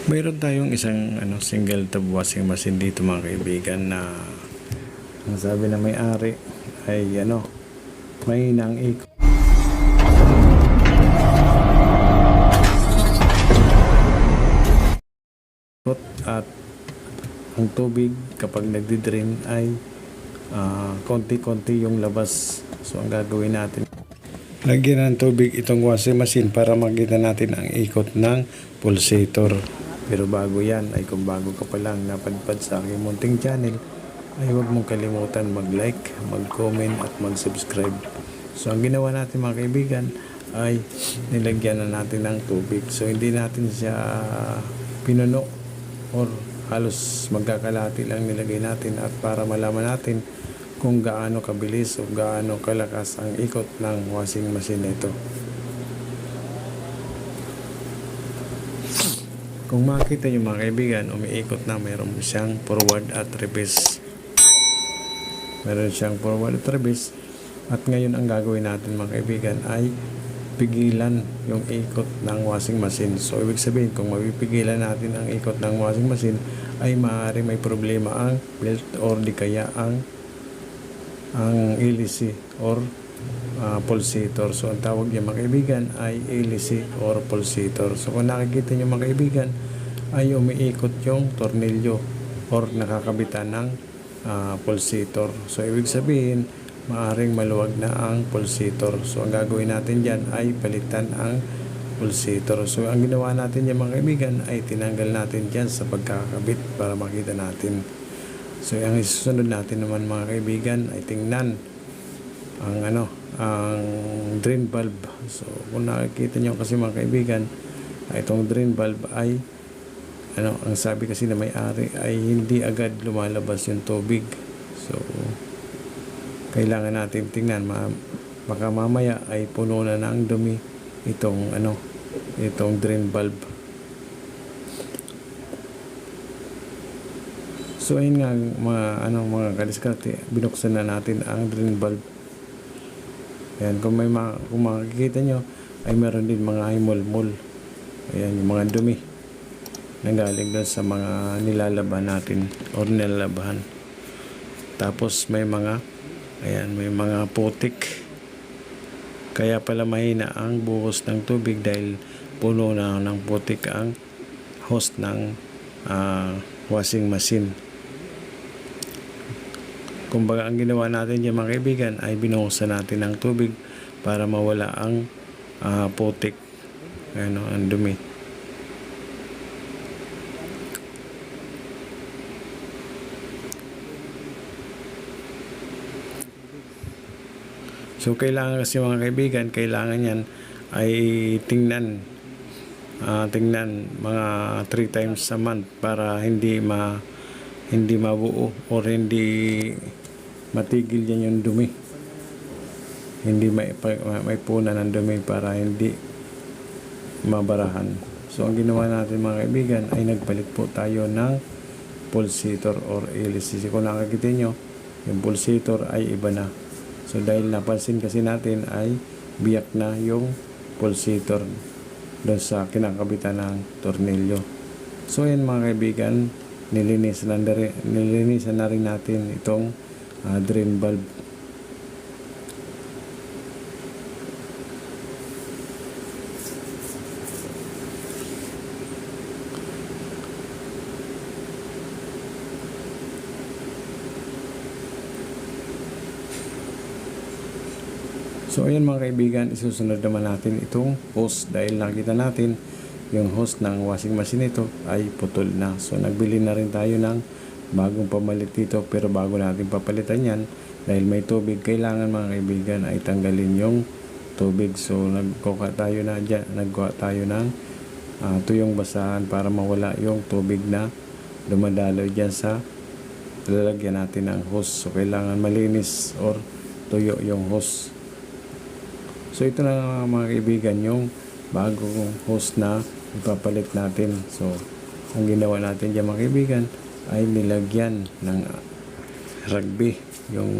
Mayroon tayong isang single tub washing machine dito mga kaibigan na ang sabi na may-ari ay mahinang ikot at ang tubig kapag nagdi-drain ay konti-konti yung labas. So ang gagawin natin, lagyan ng tubig itong washing machine para makita natin ang ikot ng pulsator. Pero bago yan, ay kung bago ka pa lang napadpad sa aking munting channel, ay huwag mong kalimutan mag-like, mag-comment at mag-subscribe. So ang ginawa natin mga kaibigan ay nilagyan na natin ng tubig. So hindi natin siya pinuno or halos magkakalahati lang nilagay natin, at para malaman natin kung gaano kabilis o gaano kalakas ang ikot ng washing machine na ito. Kung makita nyo mga kaibigan, umiikot na, mayroon siyang forward at reverse. Meron siyang forward at reverse. At ngayon ang gagawin natin mga kaibigan ay pigilan yung ikot ng washing machine. So ibig sabihin, kung mapipigilan natin ang ikot ng washing machine, ay maaari may problema ang belt or di kaya ang hélice or pulsator. So ang tawag niya mga kaibigan ay hélice or pulsator. So kung nakikita niyo mga kaibigan, ay umiikot yung tornilyo or nakakabitan ng pulsator. So ibig sabihin, maaring maluwag na ang pulsator. So ang gagawin natin dyan ay palitan ang pulsator. So ang ginawa natin dyan mga kaibigan ay tinanggal natin dyan sa pagkakabit para makita natin. So ang isusunod natin naman mga kaibigan ay tingnan ang drain valve. So kung nakikita nyo kasi mga kaibigan, itong drain valve ay ang sabi kasi na may-ari ay hindi agad lumalabas yung tubig. So kailangan natin tingnan, baka mamaya ay puno na ng dumi itong drain valve. So ayun nga mga kadiskarte, binuksan na natin ang drain valve. Ayan, kung makikita nyo, ay meron din mga himol-mol. Ayan, yung mga dumi na galing doon sa mga nilalaban natin o nilalabahan. Tapos may mga putik. Kaya pala mahina ang buhos ng tubig dahil puno na ng putik ang hose ng washing machine. Kumbaga ang ginawa natin dyan mga kaibigan ay binuhusan natin ng tubig para mawala ang putik, ang dumi. So kailangan kasi mga kaibigan, kailangan yan ay tingnan mga 3 times a month para hindi mabuo or hindi matigil yan yung dumi, hindi may puna ng dumi para hindi mabarahan. So ang ginawa natin mga kaibigan ay nagpalit po tayo ng pulsator or hélice. Kung nakakita nyo, yung pulsator ay iba na. So dahil napansin kasi natin ay biyak na yung pulsator doon sa kinakabitan ng tornilyo. So yan mga kaibigan, nilinisan na rin natin itong drain valve. So ayan mga kaibigan, isusunod naman natin itong hose dahil nakita natin yung hose ng washing machine ito ay putol na. So nagbili na rin tayo ng bagong pamalit dito, pero bago natin papalitan yan, dahil may tubig, kailangan mga kaibigan ay tanggalin yung tubig. So nagkuha tayo ng tuyong basahan para mawala yung tubig na dumadaloy dyan sa lalagyan natin ng hose. So kailangan malinis or tuyo yung hose. So ito na mga kaibigan yung bagong hose na ipapalit natin. So ang ginawa natin dyan mga kaibigan ay nilagyan ng rugby yung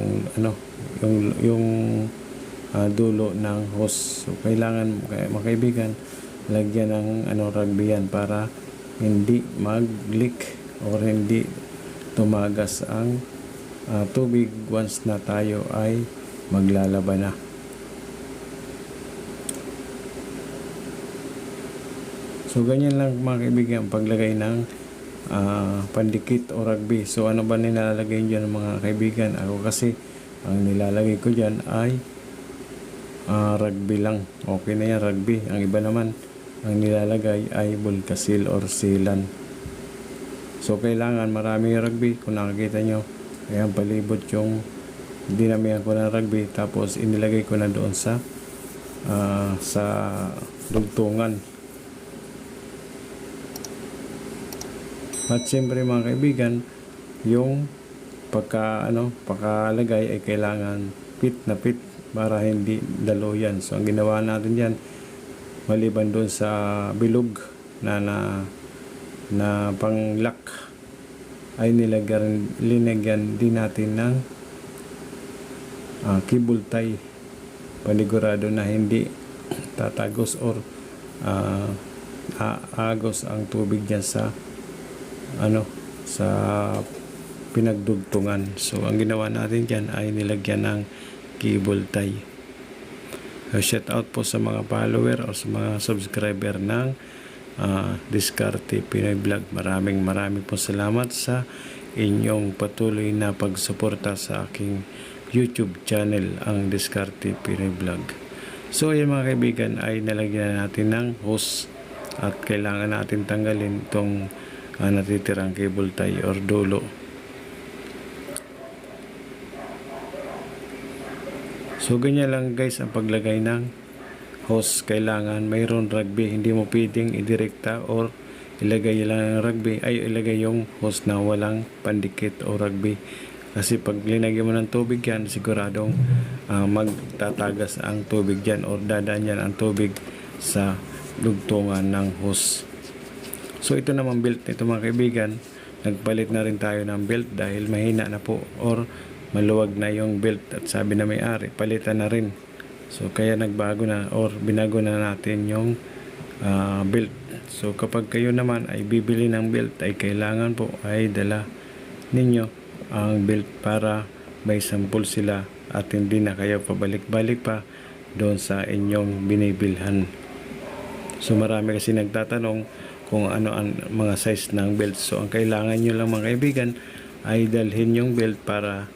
dulo ng hose. So kailangan mga kaibigan lagyan ng rugby yan para hindi mag-leak or hindi tumagas ang tubig once na tayo ay maglalaba na. So ganyan lang mga kaibigan ang paglagay ng pandikit o rugby. So ano ba nilalagay dyan mga kaibigan? Ako kasi ang nilalagay ko dyan ay rugby lang. Okay na yan, rugby. Ang iba naman ang nilalagay ay Volcasil or sealant. So kailangan maraming rugby. Kung nakikita nyo, ayan palibot yung dinamihan ko ng rugby, tapos inilagay ko na doon sa dugtungan. At siyempre mga kaibigan, yung pagkalagay ay kailangan pit na pit para hindi daluyan. So ang ginawa natin diyan, maliban doon sa bilog na pang-lock, ay linagyan din natin ng cable tie, panigurado na hindi tatagos or aagos ang tubig diyan sa pinagdugtungan. So ang ginawa natin diyan ay nilagyan ng cable tie. Shout out po sa mga follower o sa mga subscriber ng Diskarte Pinoy Vlog. Maraming po salamat sa inyong patuloy na pagsuporta sa aking YouTube channel, ang Diskarte Pinoy Vlog. So ayan mga kaibigan, ay nalagyan natin ng hose at kailangan natin tanggalin itong natitirang cable tie or dulo. So ganyan lang guys ang paglagay ng hose. Kailangan mayroon rugby, hindi mo pwedeng idirekta or ilagay lang ng rugby, ay ilagay yung hose na walang pandikit o rugby, kasi pag linagyan mo ng tubig yan, siguradong magtatagas ang tubig dyan or dadaan yan ang tubig sa dugtungan ng hose. So ito naman belt nito mga kaibigan, nagpalit na rin tayo ng belt dahil mahina na po or maluwag na yung belt, at sabi na may-ari palitan na rin. So kaya nagbago na or binago na natin yung belt. So kapag kayo naman ay bibili ng belt, ay kailangan po ay dala ninyo ang belt para may sample sila at hindi na kayo pabalik-balik pa doon sa inyong binibilhan. So marami kasi nagtatanong kung ano ang mga size ng belt. So ang kailangan nyo lang mga kaibigan ay dalhin yung belt para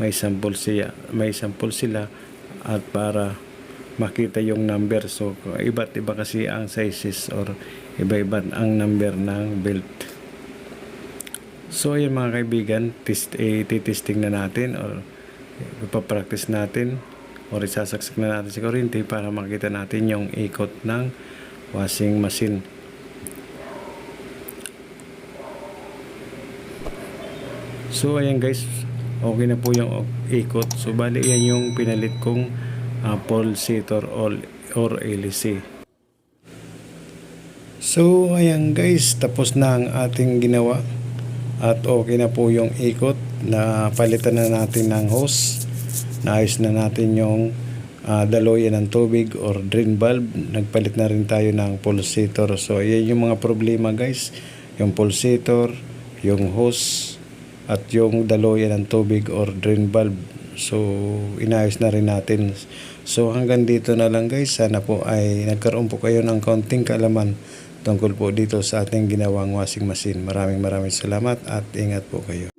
may sample sila at para makita yung number. So iba't iba kasi ang sizes or iba-iba ang number ng belt. So ayan mga kaibigan, titesting na natin or ipapractice natin or isasaksak na natin sa kuryente para makita natin yung ikot ng washing machine. So ayan guys, okay na po yung ikot. So bali yan yung pinalit kong pulsator or LC. So ayan guys, tapos na ang ating ginawa at okay na po yung ikot. Na palitan na natin ng hose, naayos na natin yung daluyan ng tubig or drain valve, nagpalit na rin tayo ng pulsator. So ayan yung mga problema guys, yung pulsator, yung hose at yung daluyan ng tubig or drain valve. So inayos na rin natin. So hanggang dito na lang guys, sana po ay nagkaroon po kayo ng kaunting kaalaman tungkol po dito sa ating ginawang washing machine. Maraming salamat at ingat po kayo.